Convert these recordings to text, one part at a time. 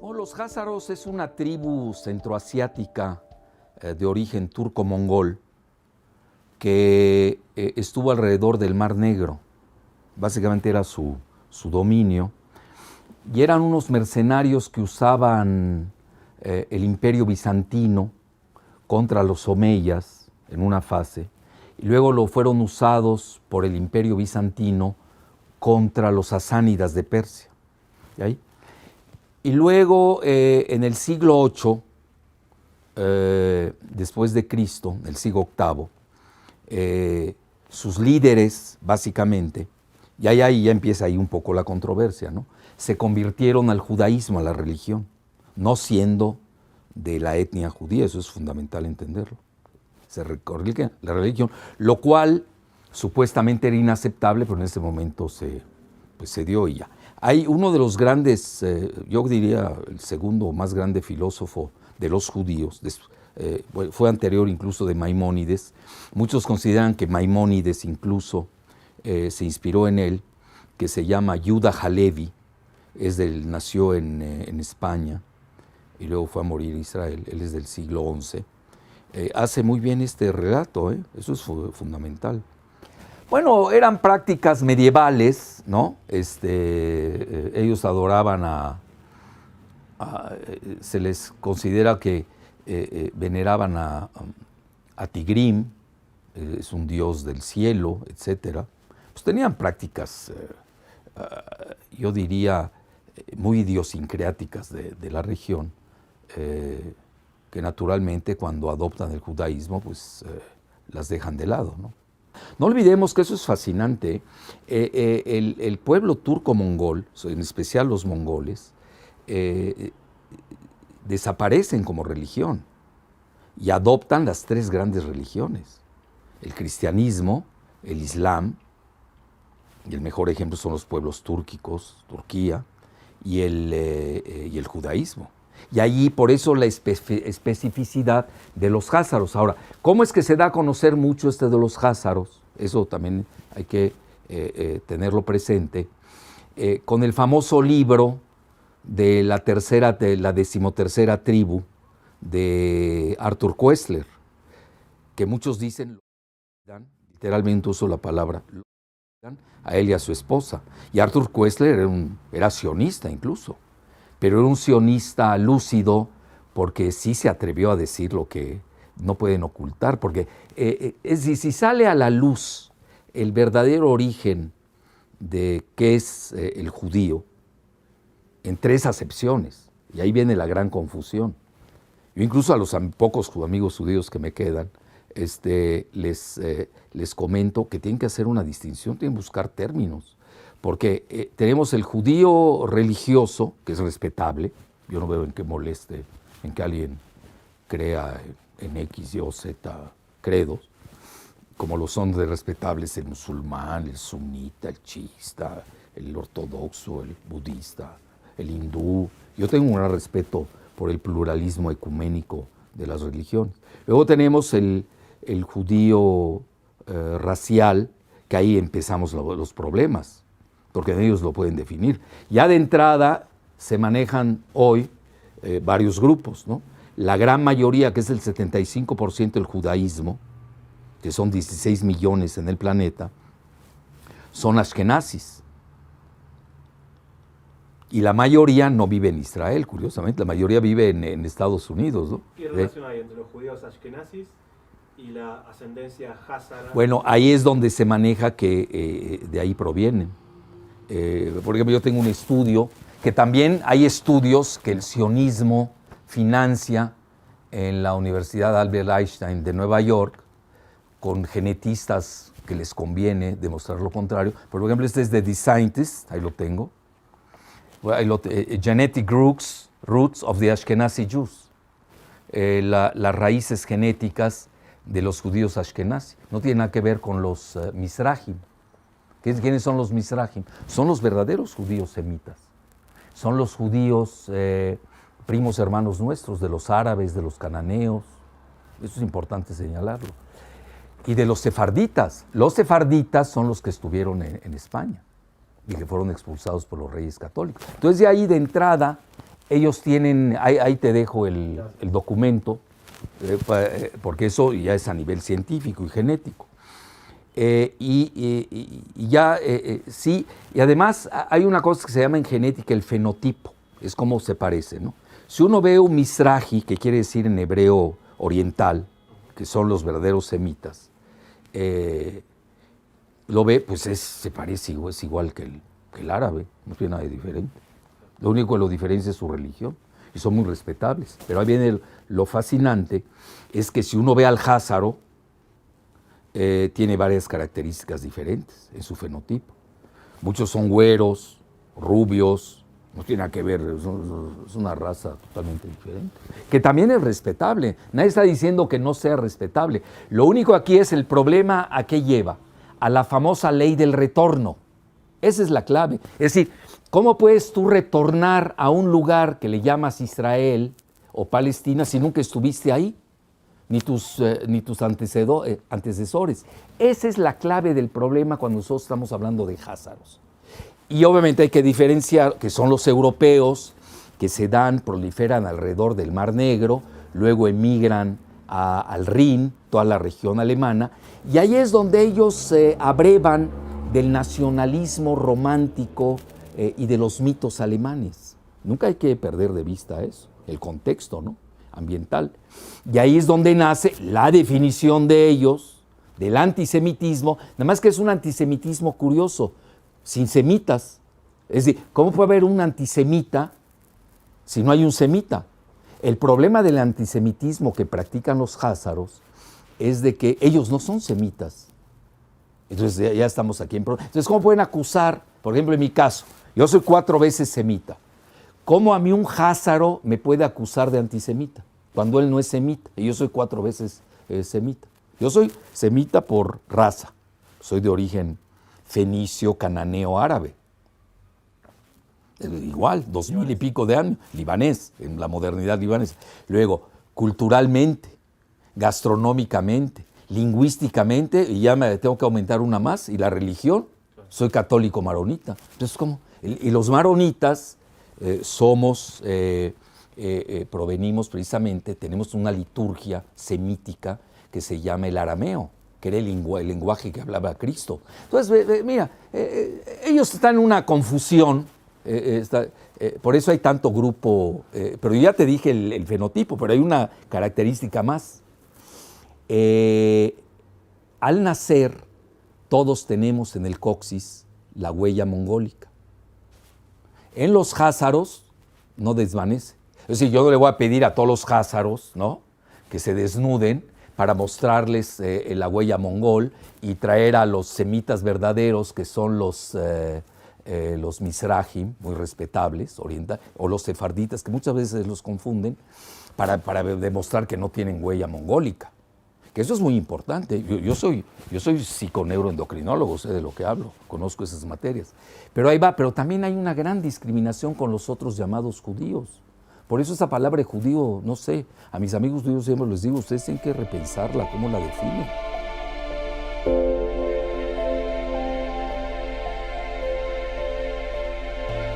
Los házaros es una tribu centroasiática de origen turco-mongol que estuvo alrededor del Mar Negro. Básicamente era su dominio. Y eran unos mercenarios que usaban el Imperio Bizantino contra los omeyas en una fase. Y luego lo fueron usados por el Imperio Bizantino contra los sasánidas de Persia. ¿Sí? Y luego, en el siglo VIII, después de Cristo, el siglo VIII, sus líderes, básicamente, y ahí ya empieza ahí un poco la controversia, ¿no? Se convirtieron al judaísmo, a la religión, no siendo de la etnia judía, eso es fundamental entenderlo. Se recorrió la religión, lo cual supuestamente era inaceptable, pero en ese momento se dio y ya. Hay uno de los grandes, yo diría el segundo más grande filósofo de los judíos, fue anterior incluso de Maimónides. Muchos consideran que Maimónides incluso se inspiró en él, que se llama Yuda Halevi, nació en España y luego fue a morir en Israel, él es del siglo XI. Hace muy bien este relato, eso es fundamental. Bueno, eran prácticas medievales, ¿no? Ellos adoraban se les considera que veneraban a Tigrim, es un dios del cielo, etc. Pues tenían prácticas, yo diría, muy idiosincráticas de la región, que naturalmente cuando adoptan el judaísmo, pues las dejan de lado, ¿no? No olvidemos que eso es fascinante. El pueblo turco-mongol, en especial los mongoles, desaparecen como religión y adoptan las tres grandes religiones: el cristianismo, el islam, y el mejor ejemplo son los pueblos túrquicos, Turquía, y el judaísmo. Y allí, por eso la especificidad de los házaros. Ahora, ¿cómo es que se da a conocer mucho de los házaros? Eso también hay que tenerlo presente. Con el famoso libro de la 13ª tribu de Arthur Koestler, que muchos dicen, literalmente uso la palabra, a él y a su esposa. Y Arthur Koestler era sionista incluso, pero era un sionista lúcido, porque sí se atrevió a decir lo que no pueden ocultar, porque si sale a la luz el verdadero origen de qué es el judío, en tres acepciones, y ahí viene la gran confusión. Yo incluso a los pocos amigos judíos que me quedan, les comento que tienen que hacer una distinción, tienen que buscar términos. Porque tenemos el judío religioso, que es respetable. Yo no veo en qué moleste, en que alguien crea en X, Y o Z credos, como lo son de respetables el musulmán, el sunita, el chiita, el ortodoxo, el budista, el hindú. Yo tengo un gran respeto por el pluralismo ecuménico de las religiones. Luego tenemos el judío racial, que ahí empezamos los problemas, porque ellos lo pueden definir. Ya de entrada se manejan hoy varios grupos, ¿no? La gran mayoría, que es el 75% del judaísmo, que son 16 millones en el planeta, son ashkenazis. Y la mayoría no vive en Israel, curiosamente, la mayoría vive en Estados Unidos, ¿no? ¿Qué relación hay entre los judíos ashkenazis y la ascendencia házara? Bueno, ahí es donde se maneja que de ahí provienen. Por ejemplo, yo tengo un estudio, que también hay estudios que el sionismo financia en la Universidad Albert Einstein de Nueva York, con genetistas que les conviene demostrar lo contrario. Por ejemplo, este es de The Scientist, ahí lo tengo. Genetic Roots of the Ashkenazi Jews. Las raíces genéticas de los judíos ashkenazi. No tiene nada que ver con los Mizrahim. ¿Quiénes son los Mizrahim? Son los verdaderos judíos semitas. Son los judíos primos hermanos nuestros, de los árabes, de los cananeos. Eso es importante señalarlo. Y de los sefarditas. Los sefarditas son los que estuvieron en España y que fueron expulsados por los reyes católicos. Entonces, de ahí de entrada ellos tienen, ahí te dejo el documento, porque eso ya es a nivel científico y genético. Sí, y además hay una cosa que se llama en genética el fenotipo, es como se parece, ¿no? Si uno ve un Mizrahi, que quiere decir en hebreo oriental, que son los verdaderos semitas, lo ve, pues se parece, es igual que el árabe, no tiene nada de diferente. Lo único que lo diferencia es su religión, y son muy respetables. Pero ahí viene lo fascinante, es que si uno ve al házaro, tiene varias características diferentes en su fenotipo. Muchos son güeros, rubios, no tiene nada que ver, es una raza totalmente diferente, que también es respetable. Nadie está diciendo que no sea respetable. Lo único aquí es el problema a qué lleva, a la famosa ley del retorno. Esa es la clave. Es decir, ¿cómo puedes tú retornar a un lugar que le llamas Israel o Palestina si nunca estuviste ahí? Ni tus antecesores. Esa es la clave del problema cuando nosotros estamos hablando de házaros. Y obviamente hay que diferenciar que son los europeos que proliferan alrededor del Mar Negro, luego emigran al Rin, toda la región alemana, y ahí es donde ellos se abrevan del nacionalismo romántico y de los mitos alemanes. Nunca hay que perder de vista eso, el contexto, ¿no?, ambiental. Y ahí es donde nace la definición de ellos, del antisemitismo, nada más que es un antisemitismo curioso, sin semitas. Es decir, ¿cómo puede haber un antisemita si no hay un semita? El problema del antisemitismo que practican los házaros es de que ellos no son semitas. Entonces ya estamos aquí en problema. Entonces, ¿cómo pueden acusar? Por ejemplo, en mi caso, yo soy 4 veces semita. ¿Cómo a mí un házaro me puede acusar de antisemita cuando él no es semita? Y yo soy 4 veces semita. Yo soy semita por raza. Soy de origen fenicio, cananeo, árabe. Igual, 2000 y pico de años. Libanés, en la modernidad libanesa. Luego, culturalmente, gastronómicamente, lingüísticamente, y ya me tengo que aumentar una más, y la religión, soy católico maronita. Entonces, ¿cómo? Y los maronitas provenimos precisamente, tenemos una liturgia semítica que se llama el arameo, que era el lenguaje que hablaba Cristo. Entonces, mira, ellos están en una confusión, por eso hay tanto grupo, pero yo ya te dije el fenotipo, pero hay una característica más. Al nacer, todos tenemos en el coxis la huella mongólica. En los házaros no desvanece. Es decir, yo no le voy a pedir a todos los házaros, ¿no?, que se desnuden para mostrarles la huella mongol y traer a los semitas verdaderos, que son los mizrahim, muy respetables, o los sefarditas, que muchas veces los confunden, para demostrar que no tienen huella mongólica. Que eso es muy importante. Yo soy psiconeuroendocrinólogo, sé de lo que hablo, conozco esas materias. Pero ahí va, pero también hay una gran discriminación con los otros llamados judíos. Por eso esa palabra judío, no sé, a mis amigos judíos siempre les digo, ustedes tienen que repensarla, ¿cómo la definen?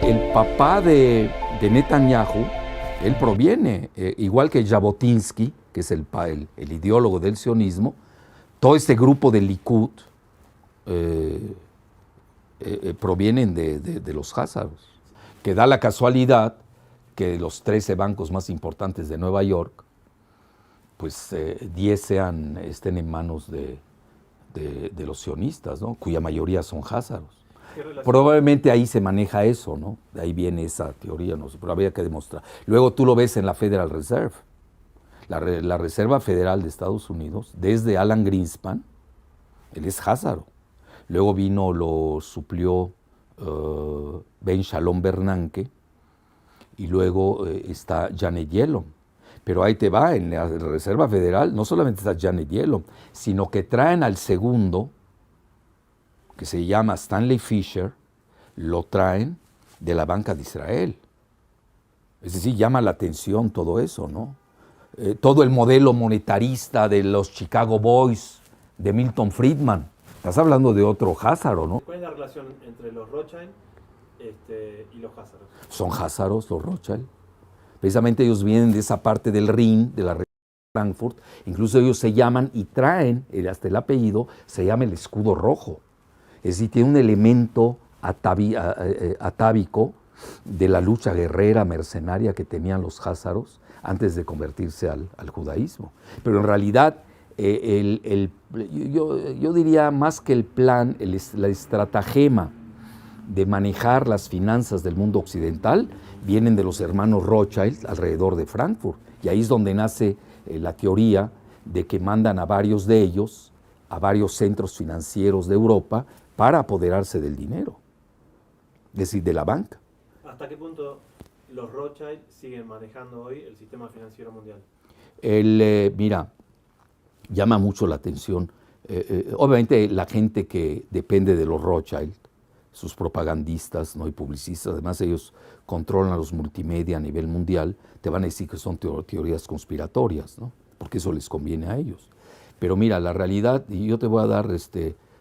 El papá de Netanyahu, él proviene, igual que Jabotinsky, que es el ideólogo del sionismo, todo este grupo de Likud provienen de los házaros, que da la casualidad que los 13 bancos más importantes de Nueva York, pues 10 estén en manos de los sionistas, ¿no?, cuya mayoría son házaros. Probablemente ahí se maneja eso, ¿no? De ahí viene esa teoría, no sé, pero habría que demostrar. Luego tú lo ves en la Federal Reserve. La Reserva Federal de Estados Unidos, desde Alan Greenspan, él es házaro. Luego lo suplió Ben Shalom Bernanke, y luego está Janet Yellen. Pero ahí te va, en la Reserva Federal no solamente está Janet Yellen, sino que traen al segundo, que se llama Stanley Fischer, lo traen de la Banca de Israel. Es decir, llama la atención todo eso, ¿no? Todo el modelo monetarista de los Chicago Boys, de Milton Friedman. Estás hablando de otro házaro, ¿no? ¿Cuál es la relación entre los Rothschild y los házaros? Son házaros los Rothschild. Precisamente ellos vienen de esa parte del Rin, de la región de Frankfurt. Incluso ellos se llaman y traen, hasta el apellido, se llama el escudo rojo. Es decir, tiene un elemento atávico de la lucha guerrera, mercenaria que tenían los házaros antes de convertirse al judaísmo. Pero en realidad, yo diría más que el plan, la estratagema de manejar las finanzas del mundo occidental vienen de los hermanos Rothschild alrededor de Frankfurt. Y ahí es donde nace la teoría de que mandan a varios de ellos a varios centros financieros de Europa para apoderarse del dinero, es decir, de la banca. ¿Hasta qué punto los Rothschild siguen manejando hoy el sistema financiero mundial? Mira, llama mucho la atención. Obviamente la gente que depende de los Rothschild, sus propagandistas, ¿no?, y publicistas, además ellos controlan los multimedia a nivel mundial, te van a decir que son teorías conspiratorias, ¿no?, porque eso les conviene a ellos. Pero mira, la realidad, y yo te voy a dar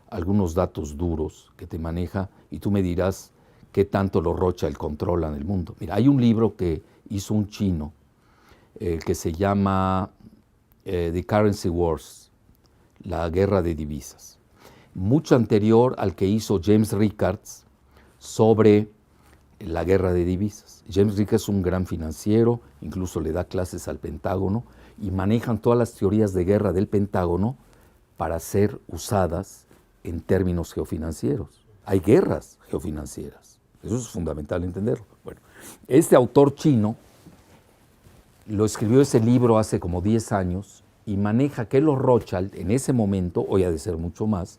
algunos datos duros que te maneja, y tú me dirás qué tanto los Rothschild controlan el mundo. Mira, hay un libro que hizo un chino que se llama The Currency Wars, la guerra de divisas, mucho anterior al que hizo James Rickards sobre la guerra de divisas. James Rickards es un gran financiero, incluso le da clases al Pentágono, y manejan todas las teorías de guerra del Pentágono para ser usadas en términos geofinancieros. Hay guerras geofinancieras, eso es fundamental entenderlo. Bueno, este autor chino lo escribió ese libro hace como 10 años y maneja que los Rothschild en ese momento, hoy ha de ser mucho más,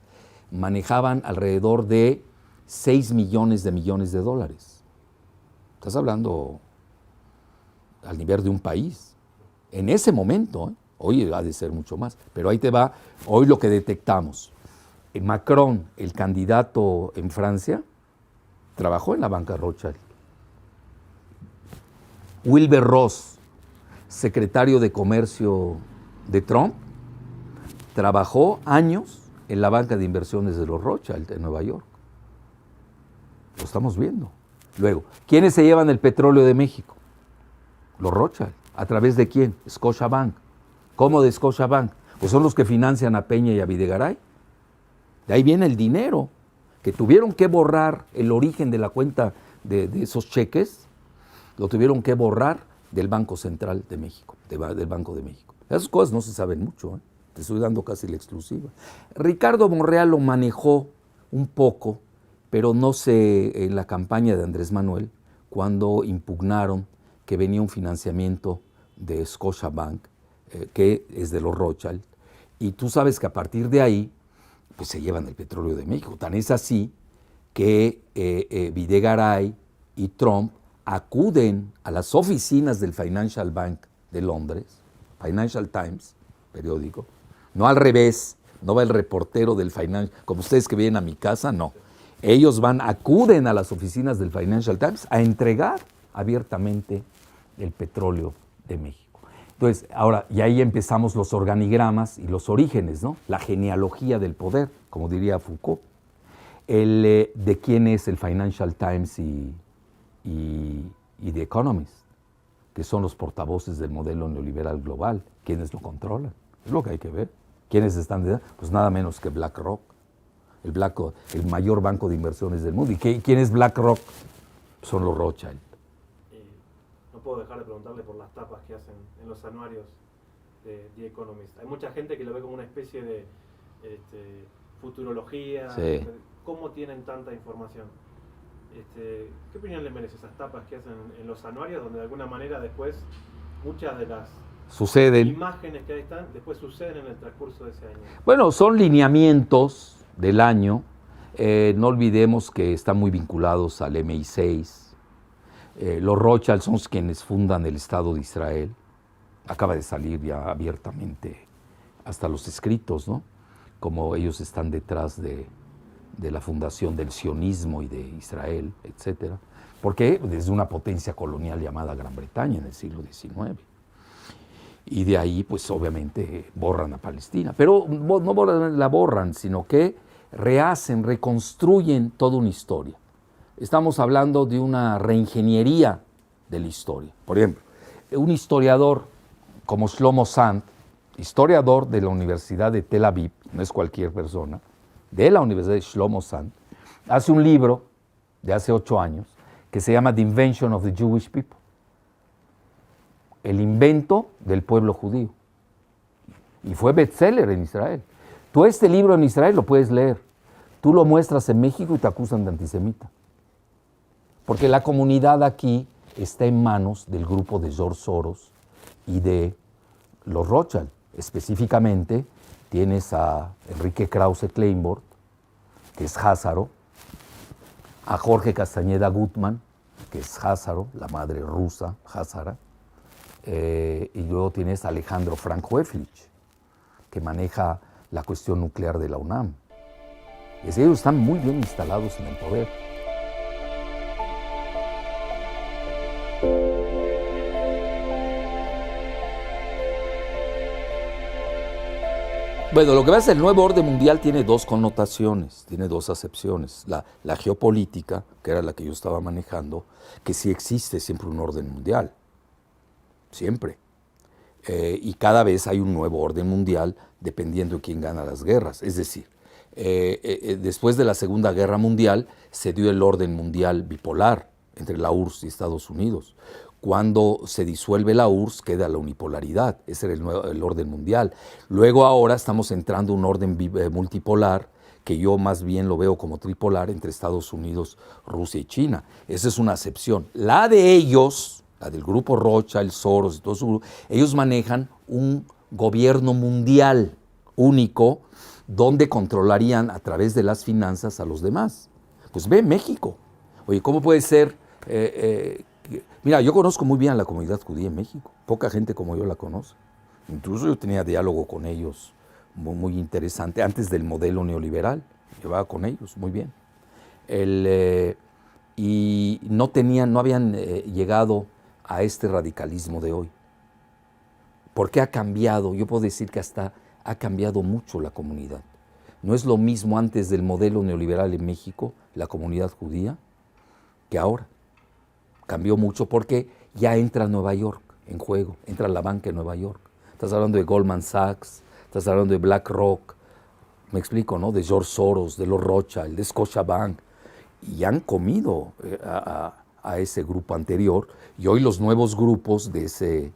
manejaban alrededor de 6 millones de dólares. Estás hablando al nivel de un país. En ese momento, hoy ha de ser mucho más, pero ahí te va, hoy lo que detectamos. Macron, el candidato en Francia, trabajó en la banca Rothschild. Wilbur Ross, secretario de Comercio de Trump, trabajó años en la banca de inversiones de los Rothschild en Nueva York. Lo estamos viendo. Luego, ¿quiénes se llevan el petróleo de México? Los Rothschild. ¿A través de quién? Scotiabank. ¿Cómo de Scotiabank? Pues son los que financian a Peña y a Videgaray. De ahí viene el dinero, que tuvieron que borrar el origen de la cuenta de esos cheques, lo tuvieron que borrar del Banco Central de México, del Banco de México. Esas cosas no se saben mucho, te estoy dando casi la exclusiva. Ricardo Monreal lo manejó un poco, pero no sé, en la campaña de Andrés Manuel, cuando impugnaron que venía un financiamiento de Scotiabank, que es de los Rothschild, y tú sabes que a partir de ahí, pues se llevan el petróleo de México. Tan es así que Videgaray y Trump acuden a las oficinas del Financial Bank de Londres, Financial Times, periódico, no al revés, no va el reportero del Financial, como ustedes que vienen a mi casa, no. Ellos acuden a las oficinas del Financial Times a entregar abiertamente el petróleo de México. Entonces, ahora, y ahí empezamos los organigramas y los orígenes, ¿no? La genealogía del poder, como diría Foucault. De quién es el Financial Times y The Economist, que son los portavoces del modelo neoliberal global, quiénes lo controlan. Es lo que hay que ver. ¿Quiénes están detrás? Pues nada menos que BlackRock, el mayor banco de inversiones del mundo. ¿Y quién es BlackRock? Son los Rothschild. No puedo dejar de preguntarle por las tapas que hacen en los anuarios de The Economist. Hay mucha gente que lo ve como una especie de futurología. Sí. ¿Cómo tienen tanta información? ¿Qué opinión le merece esas tapas que hacen en los anuarios, donde de alguna manera después muchas de las imágenes que ahí están, después suceden en el transcurso de ese año? Bueno, son lineamientos del año. No olvidemos que están muy vinculados al MI6. Los Rothschild son quienes fundan el Estado de Israel. Acaba de salir ya abiertamente hasta los escritos, ¿no? Como ellos están detrás de la fundación del sionismo y de Israel, etcétera. Porque desde una potencia colonial llamada Gran Bretaña en el siglo XIX. Y de ahí, pues obviamente, borran a Palestina. Pero no la borran, sino que rehacen, reconstruyen toda una historia. Estamos hablando de una reingeniería de la historia. Por ejemplo, un historiador como Shlomo Sand, historiador de la Universidad de Tel Aviv, no es cualquier persona, de la Universidad de Shlomo Sand, hace un libro de hace 8 años que se llama The Invention of the Jewish People, el invento del pueblo judío. Y fue bestseller en Israel. Tú este libro en Israel lo puedes leer. Tú lo muestras en México y te acusan de antisemita. Porque la comunidad aquí está en manos del grupo de George Soros y de los Rothschild. Específicamente tienes a Enrique Krause Kleinbord, que es házaro, a Jorge Castañeda Gutmann, que es házaro, la madre rusa, házara, y luego tienes a Alejandro Frank Weflich, que maneja la cuestión nuclear de la UNAM. Ellos están muy bien instalados en el poder. Bueno, lo que pasa es que el nuevo orden mundial tiene 2 connotaciones, tiene 2 acepciones. La geopolítica, que era la que yo estaba manejando, que sí existe siempre un orden mundial, siempre. Y cada vez hay un nuevo orden mundial dependiendo de quién gana las guerras. Es decir, después de la Segunda Guerra Mundial se dio el orden mundial bipolar entre la URSS y Estados Unidos. Cuando se disuelve la URSS queda la unipolaridad, ese era el orden mundial. Luego ahora estamos entrando a un orden multipolar, que yo más bien lo veo como tripolar entre Estados Unidos, Rusia y China. Esa es una acepción. La de ellos, la del grupo Rothschild, Soros y todo su grupo, ellos manejan un gobierno mundial único donde controlarían a través de las finanzas a los demás. Pues ve México. Oye, ¿cómo puede ser? Mira, yo conozco muy bien a la comunidad judía en México. Poca gente como yo la conoce. Incluso yo tenía diálogo con ellos muy, muy interesante. Antes del modelo neoliberal, llevaba con ellos muy bien. Y no habían llegado a este radicalismo de hoy. Porque ha cambiado, yo puedo decir que hasta ha cambiado mucho la comunidad. No es lo mismo antes del modelo neoliberal en México, la comunidad judía, que ahora. Cambió mucho porque ya entra Nueva York en juego, entra la banca en Nueva York. Estás hablando de Goldman Sachs, estás hablando de BlackRock, me explico, ¿no? De George Soros, de los Rothschild, de Scotiabank, y han comido a ese grupo anterior, y hoy los nuevos grupos de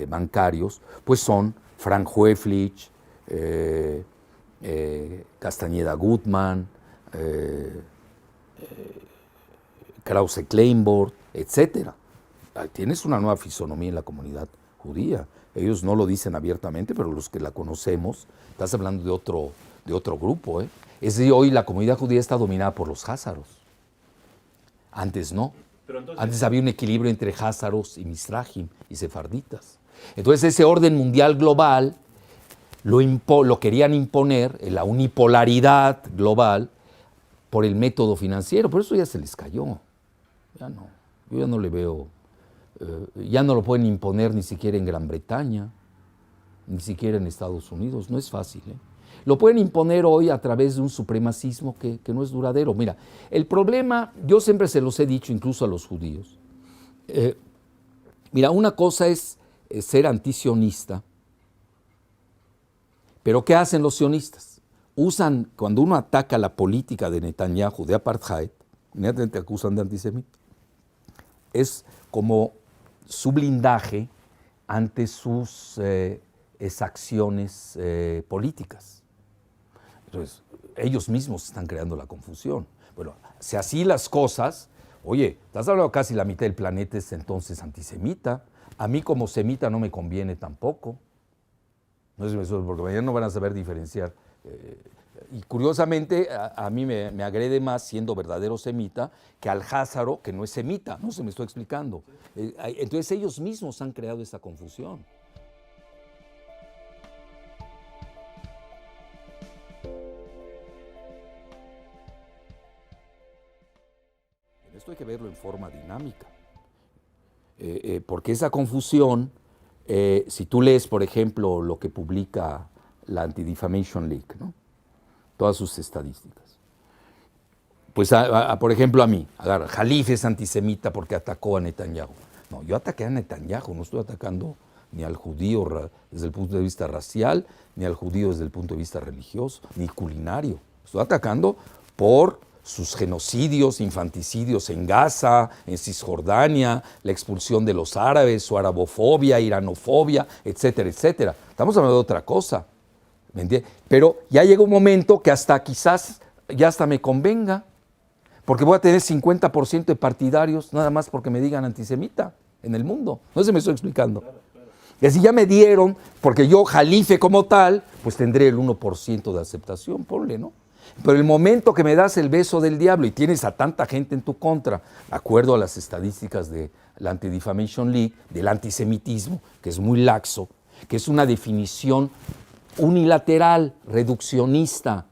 bancarios, pues son Frank Weflich, Castañeda Gutmann, Krause Kleinbord, etcétera. Tienes una nueva fisonomía en la comunidad judía. Ellos no lo dicen abiertamente, pero los que la conocemos, estás hablando de otro grupo. Es decir, hoy la comunidad judía está dominada por los házaros. Antes no. Antes había un equilibrio entre házaros y mizrahim y sefarditas. Entonces ese orden mundial global lo querían imponer, en la unipolaridad global, por el método financiero. Por eso ya se les cayó. Ya no. Yo ya no le veo, ya no lo pueden imponer ni siquiera en Gran Bretaña, ni siquiera en Estados Unidos, no es fácil. Lo pueden imponer hoy a través de un supremacismo que no es duradero. Mira, el problema, yo siempre se los he dicho incluso a los judíos, mira, una cosa es ser antisionista, pero ¿qué hacen los sionistas? Usan, cuando uno ataca la política de Netanyahu, de apartheid, inmediatamente acusan de antisemita. Es como su blindaje ante sus exacciones políticas. Entonces, ellos mismos están creando la confusión. Bueno, si así las cosas, oye, estás hablando casi la mitad del planeta es entonces antisemita. A mí como semita no me conviene tampoco. No sé, porque mañana no van a saber diferenciar. Y curiosamente, a mí me agrede más siendo verdadero semita que al házaro, que no es semita, no se me estoy explicando. Entonces ellos mismos han creado esa confusión. Esto hay que verlo en forma dinámica, porque esa confusión, si tú lees, por ejemplo, lo que publica la Anti-Defamation League, ¿no? Todas sus estadísticas. Pues, por ejemplo, a mí, Jalif es antisemita porque atacó a Netanyahu. No, yo ataqué a Netanyahu, no estoy atacando ni al judío desde el punto de vista racial, ni al judío desde el punto de vista religioso, ni culinario. Estoy atacando por sus genocidios, infanticidios en Gaza, en Cisjordania, la expulsión de los árabes, su arabofobia, iranofobia, etcétera, etcétera. Estamos hablando de otra cosa, ¿me entiendes? Pero ya llega un momento que hasta quizás ya hasta me convenga, porque voy a tener 50% de partidarios nada más porque me digan antisemita en el mundo. No sé si me estoy explicando. Claro. Y así ya me dieron, porque yo jalife como tal, pues tendré el 1% de aceptación, ponle, ¿no? Pero el momento que me das el beso del diablo y tienes a tanta gente en tu contra, de acuerdo a las estadísticas de la Anti-Defamation League, del antisemitismo, que es muy laxo, que es una definición unilateral, reduccionista,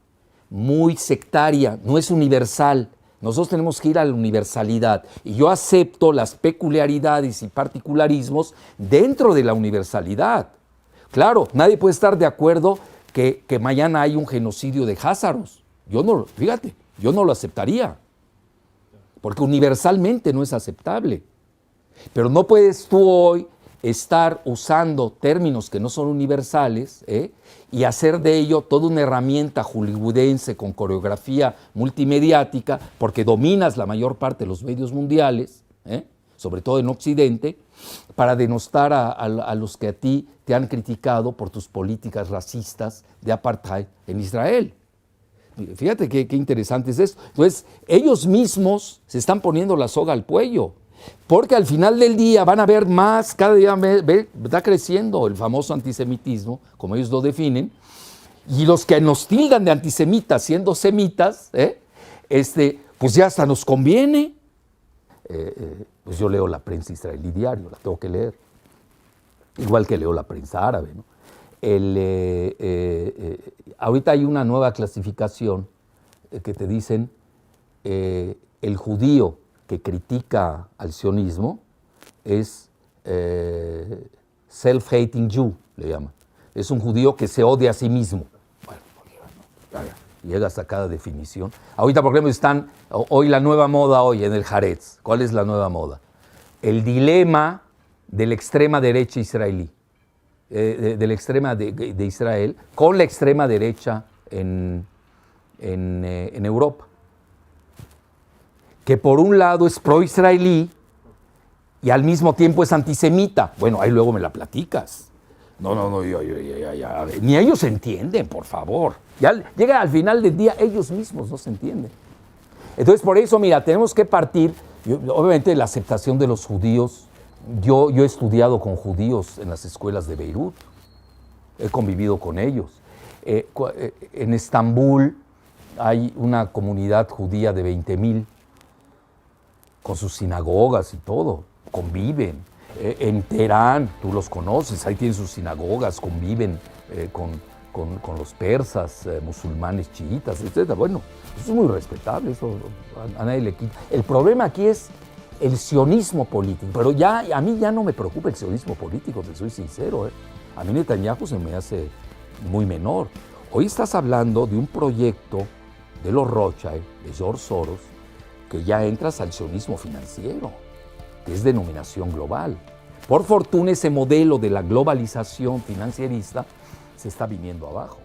muy sectaria, no es universal. Nosotros tenemos que ir a la universalidad y yo acepto las peculiaridades y particularismos dentro de la universalidad. Claro, nadie puede estar de acuerdo que mañana hay un genocidio de házaros. Yo no, fíjate, yo no lo aceptaría, porque universalmente no es aceptable. Pero no puedes tú hoy estar usando términos que no son universales y hacer de ello toda una herramienta hollywoodense con coreografía multimediática, porque dominas la mayor parte de los medios mundiales, sobre todo en Occidente, para denostar a los que a ti te han criticado por tus políticas racistas de apartheid en Israel. Fíjate qué interesante es esto. Entonces, ellos mismos se están poniendo la soga al cuello, porque al final del día van a ver más, cada día está creciendo el famoso antisemitismo, como ellos lo definen, y los que nos tildan de antisemitas siendo semitas, pues ya hasta nos conviene. Pues yo leo la prensa israelí diario, la tengo que leer, igual que leo la prensa árabe, ¿no? Ahorita hay una nueva clasificación que te dicen el judío que critica al sionismo es self-hating Jew, le llaman. Es un judío que se odia a sí mismo. Bueno, llegas a cada definición. Ahorita, por ejemplo, están hoy la nueva moda en el Haaretz. ¿Cuál es la nueva moda? El dilema de la extrema derecha israelí. De la extrema de Israel con la extrema derecha en Europa, que por un lado es pro-israelí y al mismo tiempo es antisemita. Bueno, ahí luego me la platicas. No, ni ellos entienden, por favor. Ya llega al final del día, ellos mismos no se entienden. Entonces, por eso, mira, tenemos que partir, obviamente, la aceptación de los judíos. Yo he estudiado con judíos en las escuelas de Beirut, he convivido con ellos. En Estambul hay una comunidad judía de 20,000, con sus sinagogas y todo, conviven. En Teherán, tú los conoces, ahí tienen sus sinagogas, conviven con los persas, musulmanes, chiitas, etc. Bueno, eso es muy respetable, eso a nadie le quita. El problema aquí es el sionismo político, pero a mí ya no me preocupa el sionismo político, te soy sincero. A mí Netanyahu se me hace muy menor. Hoy estás hablando de un proyecto de los Rothschild, de George Soros, que ya entras al sionismo financiero, que es denominación global. Por fortuna ese modelo de la globalización financierista se está viniendo abajo.